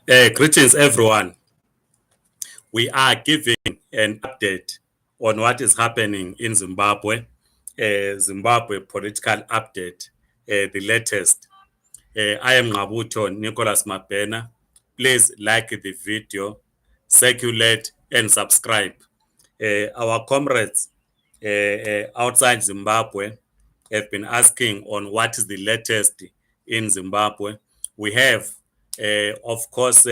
Greetings, everyone. We are giving an update on what is happening in Zimbabwe. Zimbabwe political update, the latest. I am Ngabuto Nicholas Mabena. Please like the video, circulate, and subscribe. Our comrades outside Zimbabwe have been asking on what is the latest in Zimbabwe. We have, of course,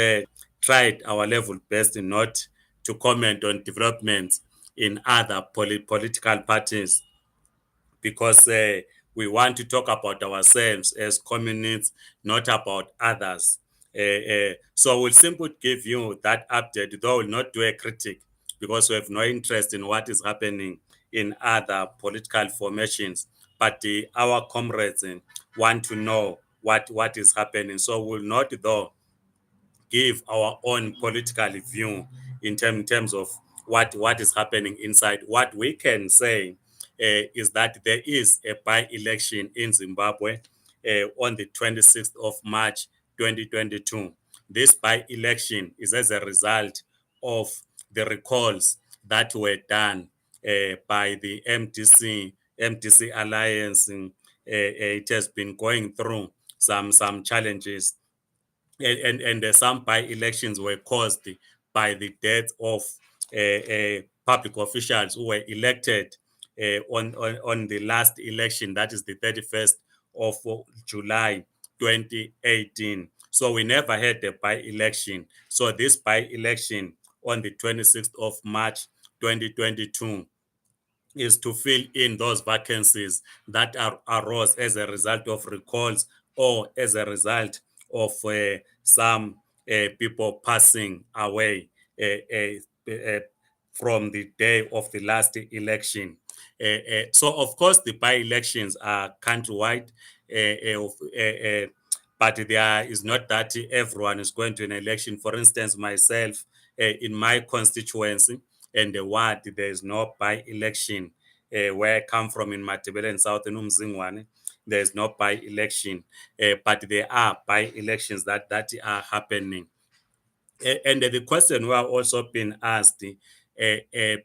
tried our level best not to comment on developments in other political parties because we want to talk about ourselves as communities, not about others. So we'll simply give you that update, though we'll not do a critic because we have no interest in what is happening in other political formations. But our comrades want to know what is happening. So we'll not, though, give our own political view in terms of what is happening inside. What we can say is that there is a by-election in Zimbabwe on the 26th of March 2022. This by-election is as a result of the recalls that were done by the MDC Alliance. It has been going through some challenges and some by-elections were caused by the death of public officials who were elected on the last election, that is the 31st of July 2018. So we never had a by-election. So this by-election on the 26th of March 2022 is to fill in those vacancies that arose as a result of recalls or as a result of some people passing away from the day of the last election. So, of course, the by-elections are countrywide, but there is not that everyone is going to an election. For instance, myself, in my constituency, and the ward, there is no by-election. Where I come from in Matebele and South Numzingwane, there is no by-election, but there are by-elections that are happening. And the question we are also been asked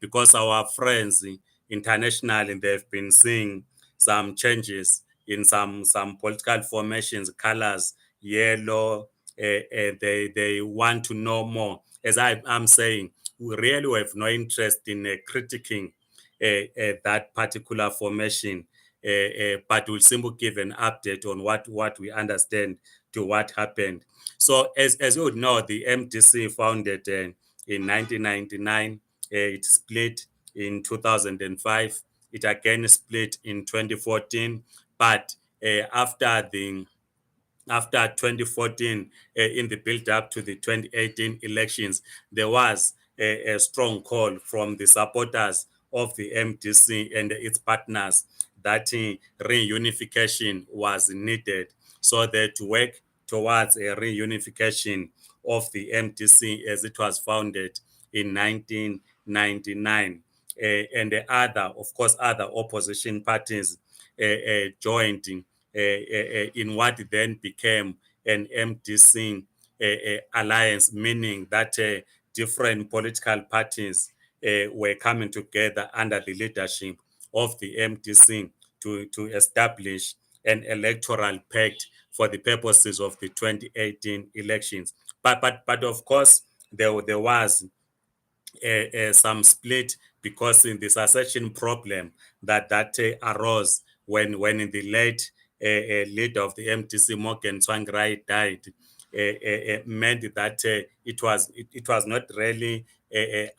because our friends internationally they've been seeing some changes in some political formations, colors, yellow. They want to know more. As I'm saying, we really have no interest in critiquing that particular formation, but we'll simply give an update on what we understand to what happened. So, as you would know, the MDC founded in 1999. It split in 2005. It again split in 2014. But after 2014, in the build up to the 2018 elections, there was a strong call from the supporters of the MDC and its partners that reunification was needed so that to work towards a reunification of the MDC as it was founded in 1999. And the other, of course, other opposition parties joined in what then became an MDC alliance, meaning that different political parties were coming together under the leadership of the MDC to establish an electoral pact for the purposes of the 2018 elections. But of course, there was some split because in the succession problem that arose when in the late leader of the MTC Morgan Tsvangirai died, meant that it was not really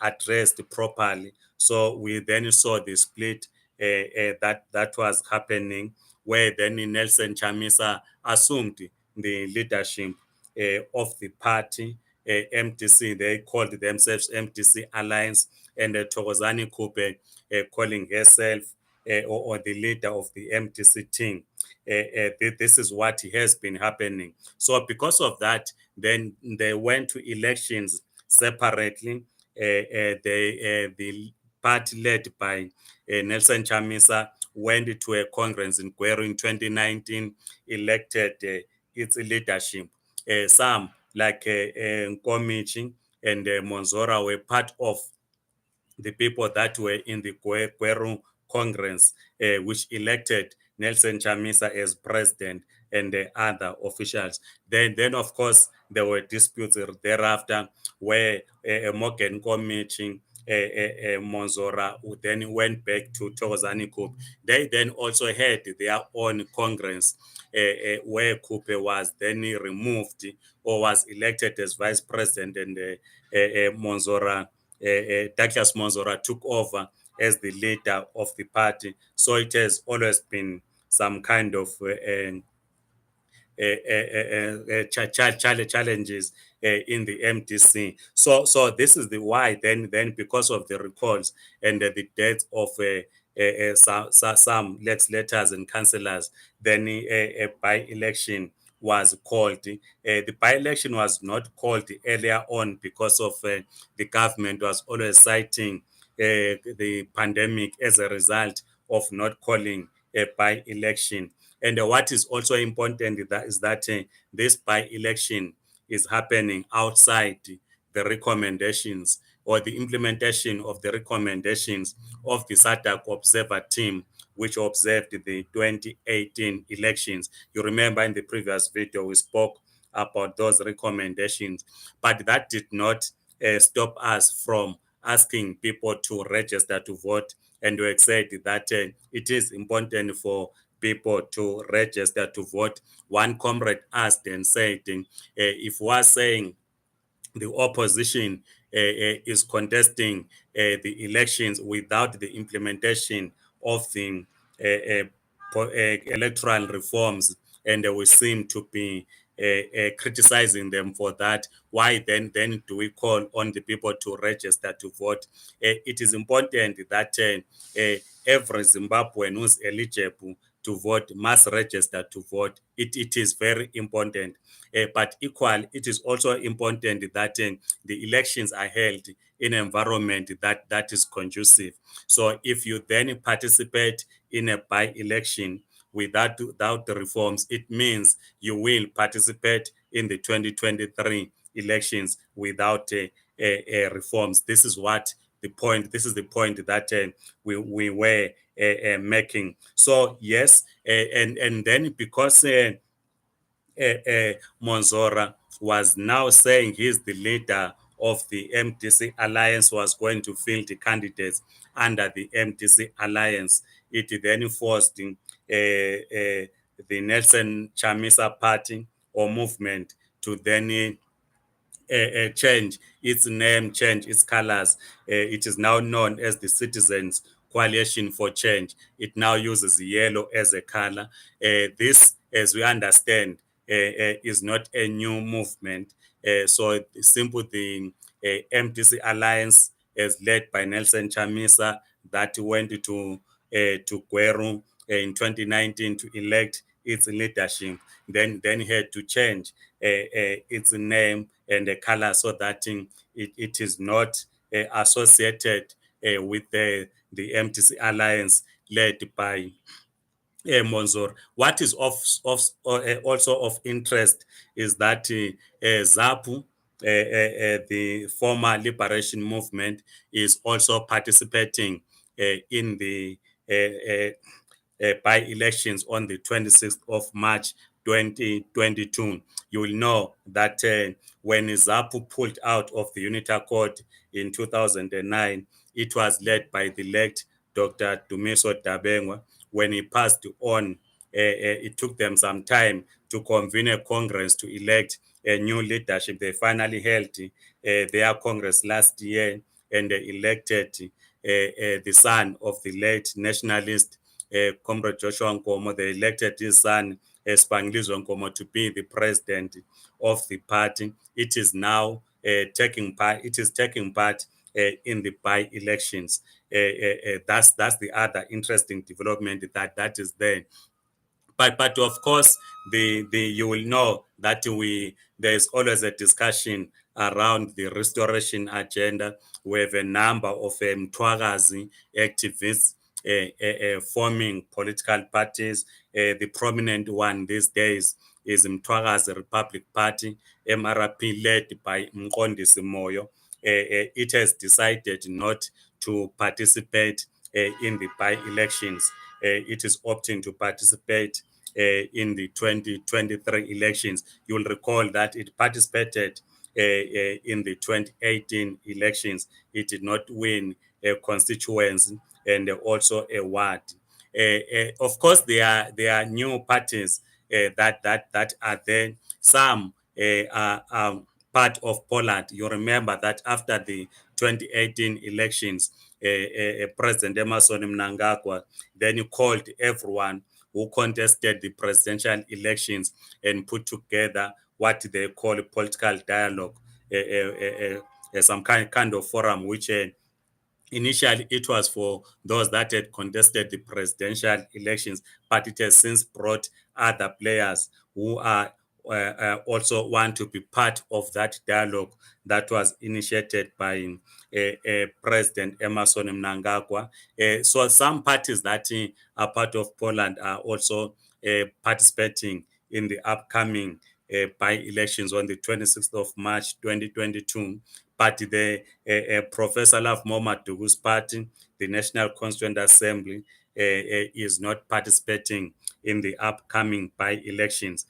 addressed properly. So we then saw the split that was happening, where then Nelson Chamisa assumed the leadership of the party. MTC, they called themselves MTC Alliance, and Thokozani Kupe calling herself or the leader of the MTC team. This is what has been happening. So because of that, then they went to elections separately. The party led by Nelson Chamisa went to a conference in Gweru in 2019, elected its leadership. Some like Nkomichi and Monzora were part of the people that were in the Kweru Congress, which elected Nelson Chamisa as president and the other officials. Then of course, there were disputes thereafter where Morgan Committee, Monzora, who then went back to Thokozani Coupe. They then also had their own Congress where Coupe was then removed or was elected as vice president, and Monzora Douglas Monzora took over as the leader of the party. So it has always been some kind of challenges in the MDC. So this is the why. Then because of the recalls and the death of some legislators and councillors, then a by-election was called. The by-election was not called earlier on because of the government was always citing the pandemic as a result of not calling a by-election. And what is also important is that this by-election is happening outside the recommendations or the implementation of the recommendations of the SADC Observer Team, which observed the 2018 elections. You remember in the previous video, we spoke about those recommendations, but that did not stop us from asking people to register to vote. And we said that it is important for people to register to vote. One comrade asked and said, if we're saying the opposition is contesting the elections without the implementation of the electoral reforms, and we seem to be criticizing them for that. Why then do we call on the people to register to vote? It is important that every Zimbabwean who's eligible to vote must register to vote. It is very important. But equal, it is also important that the elections are held in an environment that is conducive. So if you then participate in a by-election without the reforms, it means you will participate in the 2023 elections without reforms. This is what the point. This is the point that we were making. So yes, and then because Monzora was now saying he's the leader of the MDC alliance, was going to field the candidates under the MDC alliance. It then forced the Nelson Chamisa party or movement to then change its name, change its colors. It is now known as the Citizens Coalition for Change. It now uses yellow as a color. This, as we understand, is not a new movement. So simple the MDC Alliance is led by Nelson Chamisa that went to Kweru in 2019 to elect its leadership. Then had to change its name and the color so that it is not associated with the MTC Alliance led by Monzor. What is also of interest is that ZAPU, the former liberation movement, is also participating in the by-elections on the 26th of March 2022. You will know that when ZAPU pulled out of the Unity Accord in 2009, it was led by the late Dr. Dumiso Dabengwa. When he passed on, it took them some time to convene a Congress to elect a new leadership. They finally held their Congress last year, and they elected the son of the late nationalist Comrade Joshua Nkomo. They elected his son, Spanglizo Nkomo, to be the president of the party. It is now taking part. It is taking part in the by-elections. That's the other interesting development that is there. But of course, the you will know that there is always a discussion around the restoration agenda. We have a number of Mtwakazi activists forming political parties. The prominent one these days is Mtwagazi Republic Party, MRP, led by Mqondisi Moyo. It has decided not to participate in the by-elections. It is opting to participate in the 2023 elections. You will recall that it participated in the 2018 elections. It did not win a constituency and also a ward. Of course, there are new parties that are there. Some are part of Poland. You remember that after the 2018 elections, President Emerson Mnangagwa then called everyone who contested the presidential elections and put together what they call a political dialogue, some kind of forum, which initially it was for those that had contested the presidential elections, but it has since brought other players who are also want to be part of that dialogue that was initiated by President Emerson Mnangagwa. So some parties that are part of Poland are also participating in the upcoming by-elections on the 26th of March 2022. But the Professor Love Momadugu's party, the National Constituent Assembly, is not participating in the upcoming by-elections.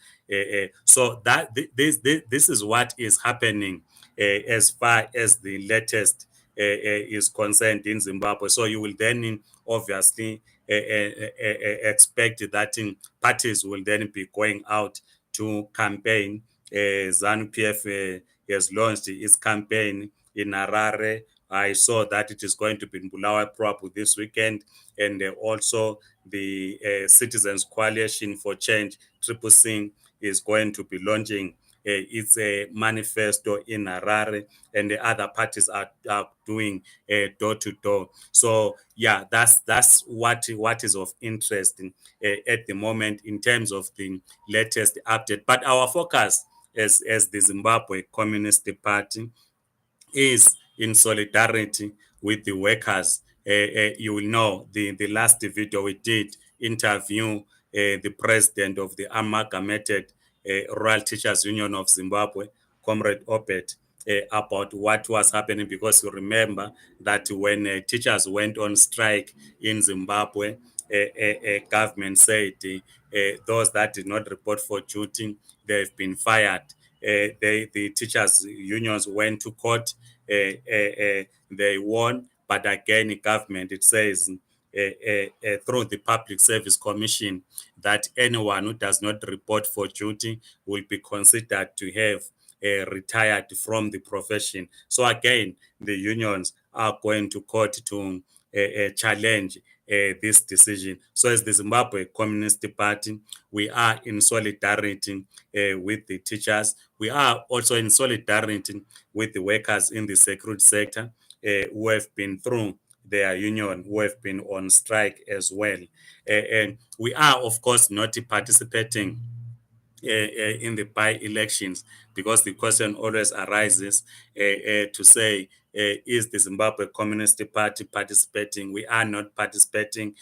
So that this is what is happening as far as the latest is concerned in Zimbabwe. So you will then obviously expect that parties will then be going out to campaign. ZANU-PF has launched its campaign in Harare. I saw that it is going to be in Bulawayo Proper this weekend, and also the Citizens Coalition for Change, Triple C, is going to be launching its manifesto in Harare, and the other parties are doing door to door. So yeah, that's what is of interest at the moment in terms of the latest update. But our focus as the Zimbabwe Communist Party is in solidarity with the workers. You will know the last video we did interview the president of the Amalgamated Rural Teachers Union of Zimbabwe, Comrade Obed, about what was happening, because you remember that when teachers went on strike in Zimbabwe, government said those that did not report for duty, they've been fired. The teachers unions went to court. They won, but again, the government, it says through the Public Service Commission, that anyone who does not report for duty will be considered to have retired from the profession. So again, the unions are going to court to challenge this decision. So as the Zimbabwe Communist Party, we are in solidarity with the teachers. We are also in solidarity with the workers in the security sector who have been through their union, who have been on strike as well. And we are, of course, not participating in the by-elections, because the question always arises to say, is the Zimbabwe Communist Party participating? We are not participating.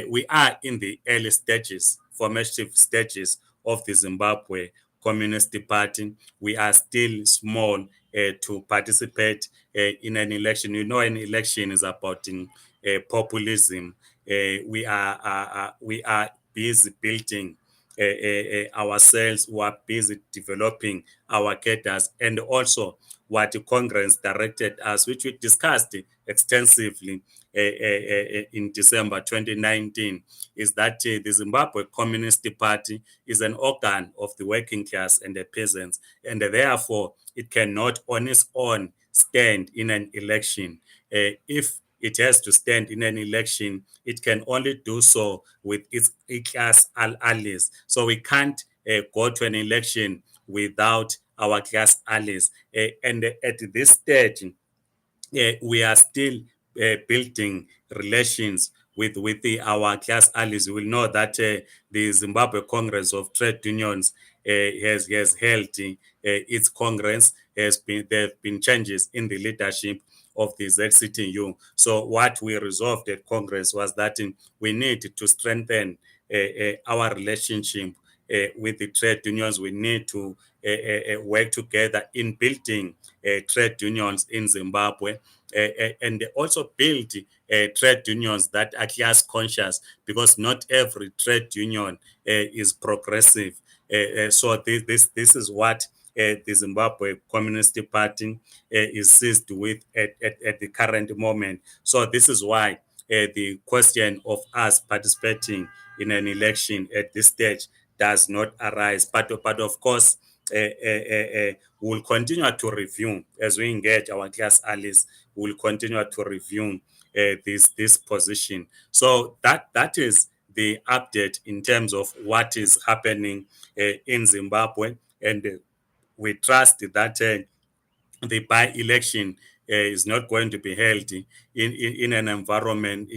We are in the early stages, formative stages of the Zimbabwe Communist Party. We are still small to participate in an election. You know, an election is about populism. We are busy building ourselves, who are busy developing our cadres, and also what Congress directed us, which we discussed extensively in December 2019, is that the Zimbabwe Communist Party is an organ of the working class and the peasants, and therefore it cannot on its own stand in an election. If it has to stand in an election, it can only do so with its class allies. So we can't go to an election without our class allies. And at this stage, we are still building relations with our class allies. You will know that the Zimbabwe Congress of Trade Unions has held its Congress. There have been changes in the leadership of the ZCTU. So what we resolved at Congress was that we need to strengthen our relationship with the trade unions. We need to work together in building trade unions in Zimbabwe, and also build trade unions that are class conscious, because not every trade union is progressive. So this is what the Zimbabwe Communist Party is seized with at the current moment. So this is why the question of us participating in an election at this stage does not arise. But of course, we'll continue to review as we engage our class allies. We'll continue to review this position. So that is the update in terms of what is happening in Zimbabwe, and we trust that the by-election is not going to be held in an environment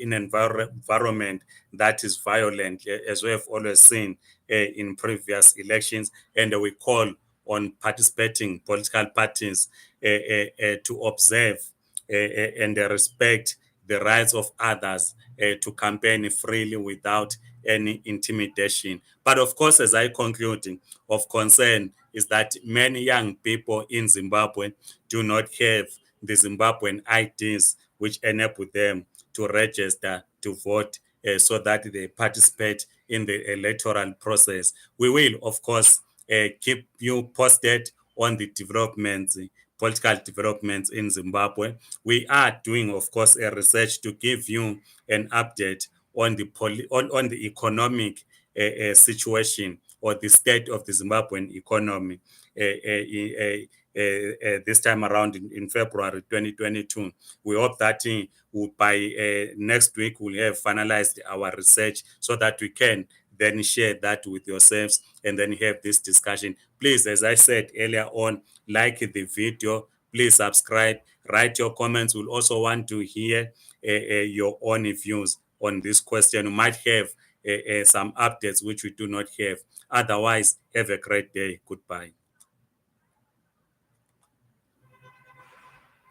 environment that is violent, as we have always seen in previous elections, and we call on participating political parties to observe and respect the rights of others to campaign freely without any intimidation. But of course, as I conclude, of concern is that many young people in Zimbabwe do not have the Zimbabwean IDs which enable them to register to vote so that they participate in the electoral process. We will, of course, keep you posted on the developments, political developments in Zimbabwe. We are doing, of course, a research to give you an update on the on the economic situation or the state of the Zimbabwean economy this time around in February 2022. We hope that by next week we'll have finalized our research so that we can then share that with yourselves and then have this discussion. Please, as I said earlier on, like the video, please subscribe, write your comments. We'll also want to hear your own views on this question. You might have some updates which we do not have. Otherwise, have a great day. Goodbye.